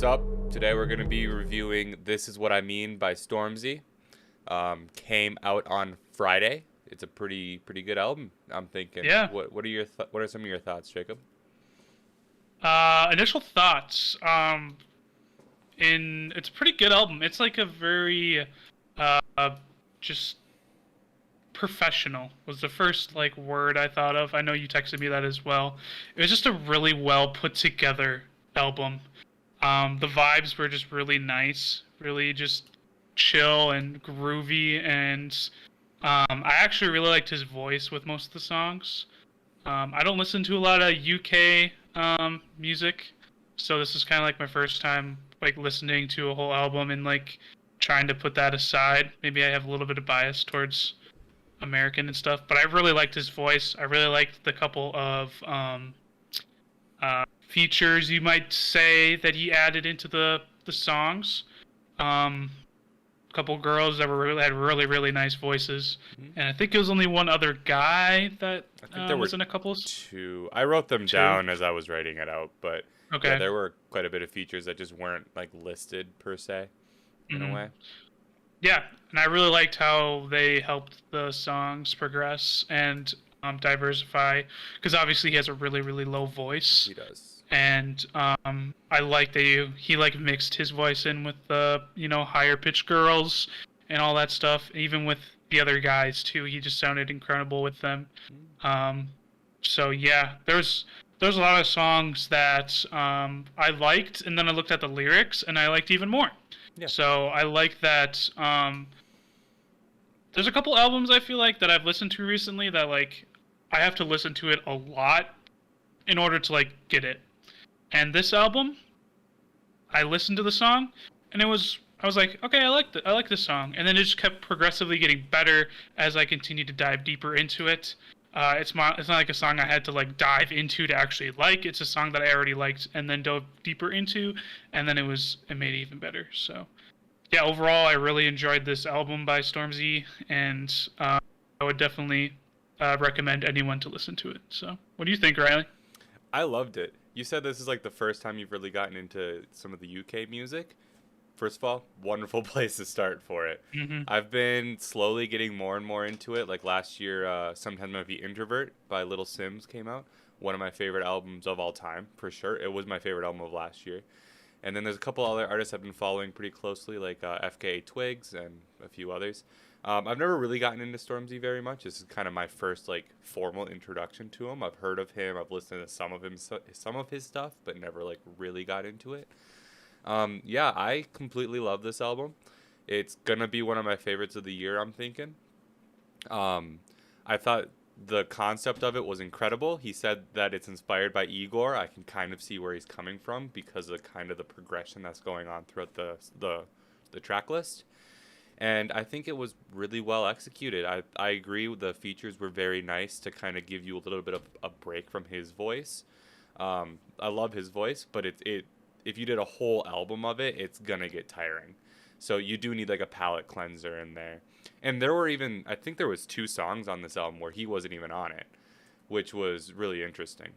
What's up? Today we're going to be reviewing This Is What I Mean by Stormzy. Came out on Friday. It's a pretty good album, I'm thinking. Yeah. What are some of your thoughts, Jacob? Initial thoughts. It's a pretty good album. It's like a very, just professional was the first like word I thought of. I know you texted me that as well. It was just a really well put together album. The vibes were just really nice, really just chill and groovy, and I actually really liked his voice with most of the songs. I don't listen to a lot of UK music, so this is kind of like my first time like listening to a whole album and like trying to put that aside. Maybe I have a little bit of bias towards American and stuff, but I really liked his voice. I really liked the couple of features you might say that he added into the songs. Um, a couple girls that had really nice voices, Hmm? and I think it was only one other guy that I think there were was in a couple. two. I wrote them Two. down as I was writing it out, but yeah, Okay. there were quite a bit of features that just weren't like listed per se in a Hmm. way. Yeah, and I really liked how they helped the songs progress and diversify, because obviously he has a really low voice, He does. and I like that he like mixed his voice in with the higher pitched girls and all that stuff. Even with the other guys too, he just sounded incredible with them. Mm. Um, so yeah, there's a lot of songs that I liked, and then I looked at the lyrics and I liked even more. Yeah. So I like that. There's a couple albums I feel like that I've listened to recently that like I have to listen to it a lot in order to like get it. And this album, I listened to the song, and I was like, okay, I like this song, and then it just kept progressively getting better as I continued to dive deeper into it. It's not like a song I had to like dive into to actually like. It's a song that I already liked and then dove deeper into, and then it made it even better. So yeah, overall, I really enjoyed this album by Stormzy, and I would definitely recommend anyone to listen to it. So what do you think, Riley? I loved it. You said this is like the first time you've really gotten into some of the UK music. First of all, wonderful place to start for it. Hmm. I've been slowly getting more and more into it. Like last year, Sometimes Might Be Introvert by Little Sims came out. One of my favorite albums of all time, for sure. It was my favorite album of last year. And then there's a couple other artists I've been following pretty closely, like FKA Twigs and a few others. I've never really gotten into Stormzy very much. This is kind of my first like formal introduction to him. I've heard of him. I've listened to some of his stuff, but never like really got into it. Yeah, I completely love this album. It's gonna be one of my favorites of the year, I'm thinking. Um, I thought the concept of it was incredible. He said that it's inspired by Igor. I can kind of see where he's coming from because of kind of the progression that's going on throughout the track list. And I think it was really well executed. I agree the features were very nice to kind of give you a little bit of a break from his voice. I love his voice, but it if you did a whole album of it, it's gonna get tiring. So you do need like a palate cleanser in there. And there were even I think there was two songs on this album where he wasn't even on it, which was really interesting.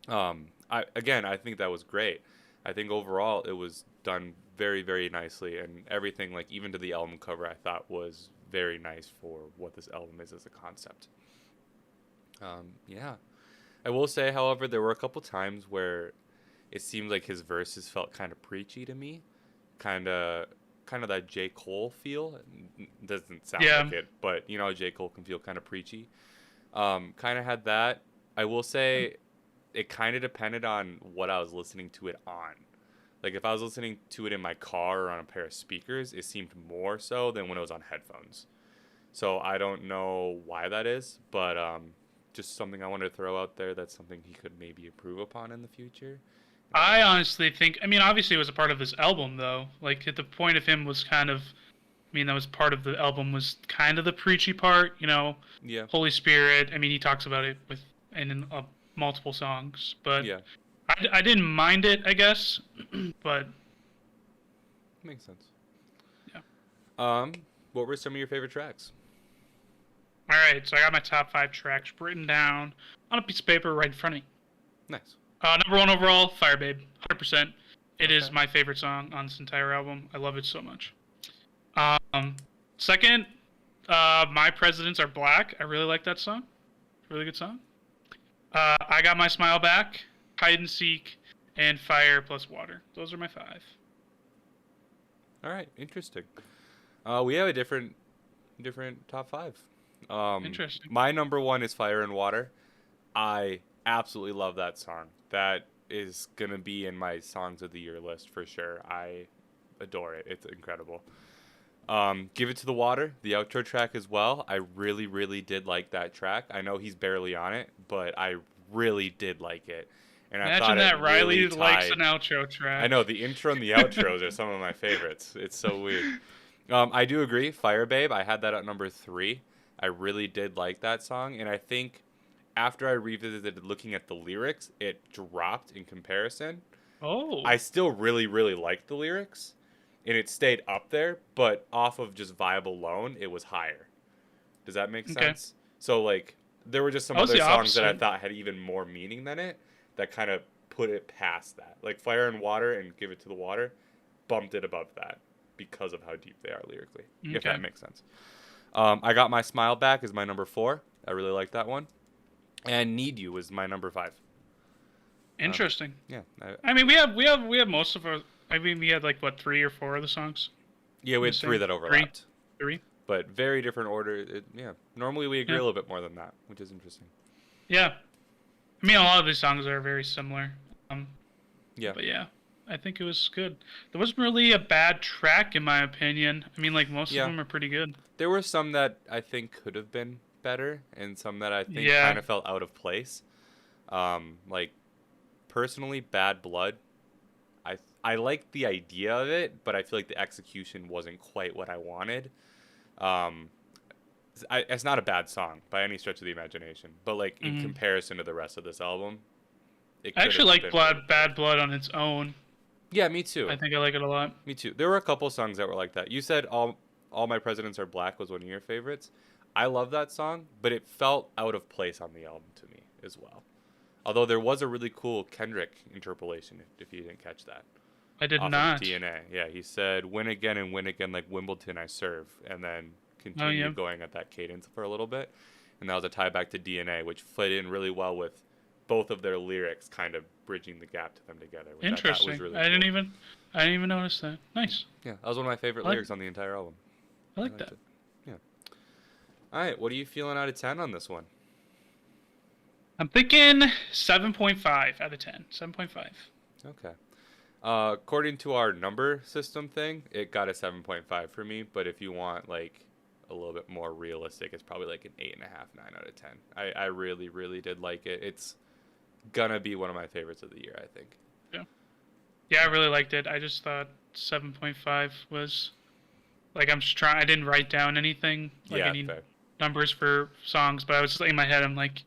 I think that was great. I think overall it was done very nicely, and everything like even to the album cover I thought was very nice for what this album is as a concept. Yeah, I will say, however, there were a couple times where it seemed like his verses felt kind of preachy to me, kind of kind of that J. Cole feel. Doesn't sound Yeah. like it, but you know J. Cole can feel kind of preachy. Kind of had that. I will say it kind of depended on what I was listening to it on. Like if I was listening to it in my car or on a pair of speakers, it seemed more so than when it was on headphones. So I don't know why that is, but just something I wanted to throw out there. That's something he could maybe improve upon in the future. I honestly think, I mean, obviously it was a part of this album, though. Like, at the point of him was kind of, I mean, that was part of the album was kind of the preachy part, Yeah, Holy Spirit. I mean, he talks about it in multiple songs, but yeah, I didn't mind it, I guess. But makes sense. yeah. Um, what were some of your favorite tracks? All right, so I got my top five tracks written down on a piece of paper right in front of me. Nice. Number one overall, Fire Babe, 100%. It is Okay. my favorite song on this entire album. I love it so much. Um, Second, My Presidents Are Black. I really like that song. Really good song. I Got My Smile Back, Hide and Seek, and Fire plus Water. Those are my five. All right. Interesting. We have a different top five. Interesting. My number one is Fire and Water. I absolutely love that song. That is gonna be in my songs of the year list for sure. I adore it. It's incredible. Give It to the Water, the outro track as well. I really, really did like that track. I know he's barely on it, but I really did like it, and I Imagine thought it that really Riley likes tied. an outro I track. know the intro and the outros are some of my favorites. It's so weird. I do agree. Fire Babe, I had that at number three. I really did like that song, and I think after I revisited looking at the lyrics, it dropped in comparison. Oh, I still really, really liked the lyrics, and it stayed up there, but off of just vibe alone, it was higher. Does that make okay. sense? So, like, there were just some I was other the songs that I opposite. thought had even more meaning than it that kind of put it past that. Like, Fire and Water and Give It to the Water bumped it above that because of how deep they are lyrically, if Okay. that makes sense. I Got My Smile Back is my number four. I really like that one. And Need You is my number five. Um, Interesting. yeah, I mean, we have most of our. I mean, we had like what, three or four of the songs yeah, we had three missing. that Three, overlapped, three. but very different order. Yeah, normally we agree a Yeah, little bit more than that, which is interesting. yeah. I mean, a lot of these songs are very similar. Um, Yeah, but yeah, I think it was good. There wasn't really a bad track in my opinion. I mean, like most of yeah. them are pretty good. There were some that I think could have been better, and some that I think kind Yeah. of felt out of place. Like personally, Bad Blood. I like the idea of it, but I feel like the execution wasn't quite what I wanted. Um, it's not a bad song by any stretch of the imagination, but like in Hmm. comparison to the rest of this album, it I could actually have like been really Bad Blood on its own. yeah, me too. I think I like it a lot. Me too. There were a couple songs that were like that. You said all My Presidents Are Black was one of your favorites. I love that song, but it felt out of place on the album to me as well. Although there was a really cool Kendrick interpolation, if you didn't catch that, I did off of not. DNA. Yeah, he said "Win again and win again like Wimbledon I serve," and then Oh yeah. continued going at that cadence for a little bit, and that was a tie back to DNA, which fit in really well with both of their lyrics, kind of bridging the gap to them together, which I thought was Interesting. really I cool. didn't even notice that. Nice. Yeah, that was one of my favorite I like lyrics on the entire album. I I like liked that. it. Yeah. All right, what are you feeling out of 10 on this one? I'm thinking 7.5 out of 10. 7.5. Okay. According to our number system thing, it got a 7.5 for me, but if you want like a little bit more realistic, it's probably like an 8.5, 9 out of 10. I really, really did like it. It's gonna be one of my favorites of the year, I think. Yeah. Yeah, I really liked it. I just thought 7.5 was like I'm just trying. I didn't write down anything like Yeah, any fair. numbers for songs, but I was in my head. I'm like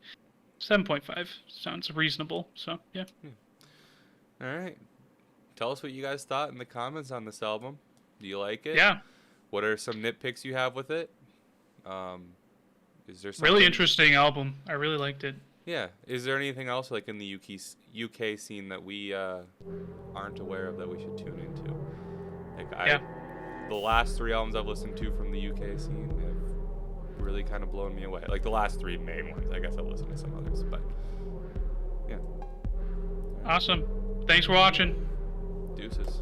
7.5 sounds reasonable. So yeah. All right. Tell us what you guys thought in the comments on this album. Do you like it? Yeah. What are some nitpicks you have with it? Um, is there Really something? interesting album. I really liked it. Yeah. Is there anything else like in the UK scene that we aren't aware of that we should tune into? Like Yeah. the last three albums I've listened to from the UK scene have really kind of blown me away. Like the last three main ones. I guess I've listened to some others, but yeah. Awesome. Thanks for watching. Deuces.